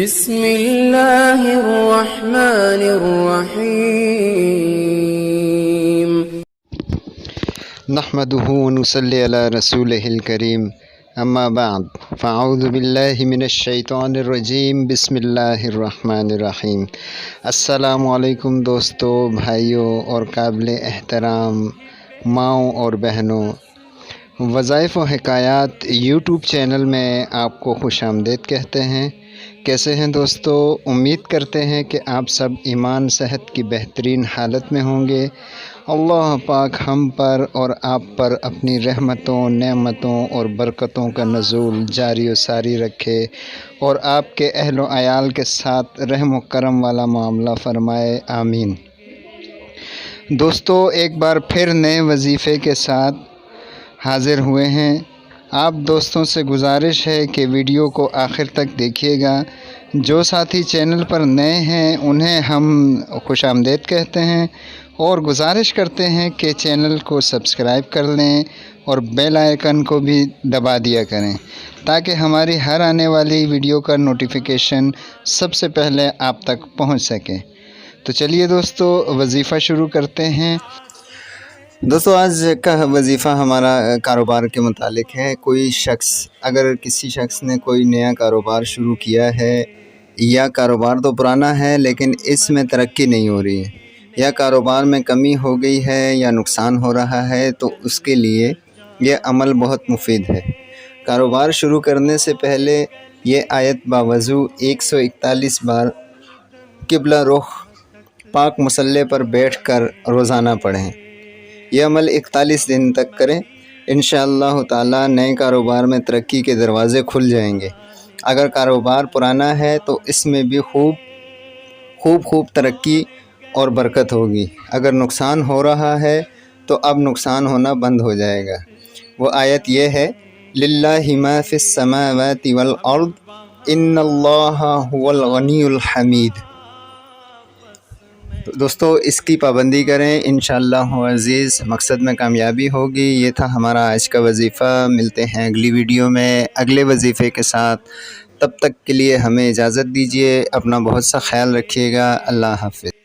بسم اللہ الرحمن الرحیم نحمده ونصلی علی رسولہ الکریم اما بعد فاعوذ باللہ من الشیطان الرجیم بسم اللہ الرحمن الرحیم۔ السلام علیکم دوستو، بھائیوں اور قابل احترام ماؤں اور بہنوں، وظائف و حکایات یوٹیوب چینل میں آپ کو خوش آمدید کہتے ہیں۔ کیسے ہیں دوستو؟ امید کرتے ہیں کہ آپ سب ایمان صحت کی بہترین حالت میں ہوں گے۔ اللہ پاک ہم پر اور آپ پر اپنی رحمتوں، نعمتوں اور برکتوں کا نزول جاری و ساری رکھے اور آپ کے اہل و عیال کے ساتھ رحم و کرم والا معاملہ فرمائے، آمین۔ دوستو، ایک بار پھر نئے وظیفے کے ساتھ حاضر ہوئے ہیں۔ آپ دوستوں سے گزارش ہے کہ ویڈیو کو آخر تک دیکھیے گا۔ جو ساتھی چینل پر نئے ہیں انہیں ہم خوش آمدید کہتے ہیں اور گزارش کرتے ہیں کہ چینل کو سبسکرائب کر لیں اور بیل آئیکن کو بھی دبا دیا کریں تاکہ ہماری ہر آنے والی ویڈیو کا نوٹیفیکیشن سب سے پہلے آپ تک پہنچ سکے۔ تو چلیے دوستو، وظیفہ شروع کرتے ہیں۔ دوستو، آج کا وظیفہ ہمارا کاروبار کے متعلق ہے۔ کوئی شخص، اگر کسی شخص نے کوئی نیا کاروبار شروع کیا ہے یا کاروبار تو پرانا ہے لیکن اس میں ترقی نہیں ہو رہی ہے، یا کاروبار میں کمی ہو گئی ہے یا نقصان ہو رہا ہے، تو اس کے لیے یہ عمل بہت مفید ہے۔ کاروبار شروع کرنے سے پہلے یہ آیت باوضو 141 بار قبلہ رخ پاک مصلی پر بیٹھ کر روزانہ پڑھیں۔ یہ عمل 41 دن تک کریں۔ انشاءاللہ تعالی نئے کاروبار میں ترقی کے دروازے کھل جائیں گے۔ اگر کاروبار پرانا ہے تو اس میں بھی خوب ترقی اور برکت ہوگی۔ اگر نقصان ہو رہا ہے تو اب نقصان ہونا بند ہو جائے گا۔ وہ آیت یہ ہے، للہ ما فی السماوات والارض ان اللہ هو الغنی الحمید۔ تو دوستو، اس کی پابندی کریں، انشاءاللہ عزیز مقصد میں کامیابی ہوگی۔ یہ تھا ہمارا آج کا وظیفہ۔ ملتے ہیں اگلی ویڈیو میں اگلے وظیفے کے ساتھ۔ تب تک کے لیے ہمیں اجازت دیجیے۔ اپنا بہت سا خیال رکھیے گا۔ اللہ حافظ۔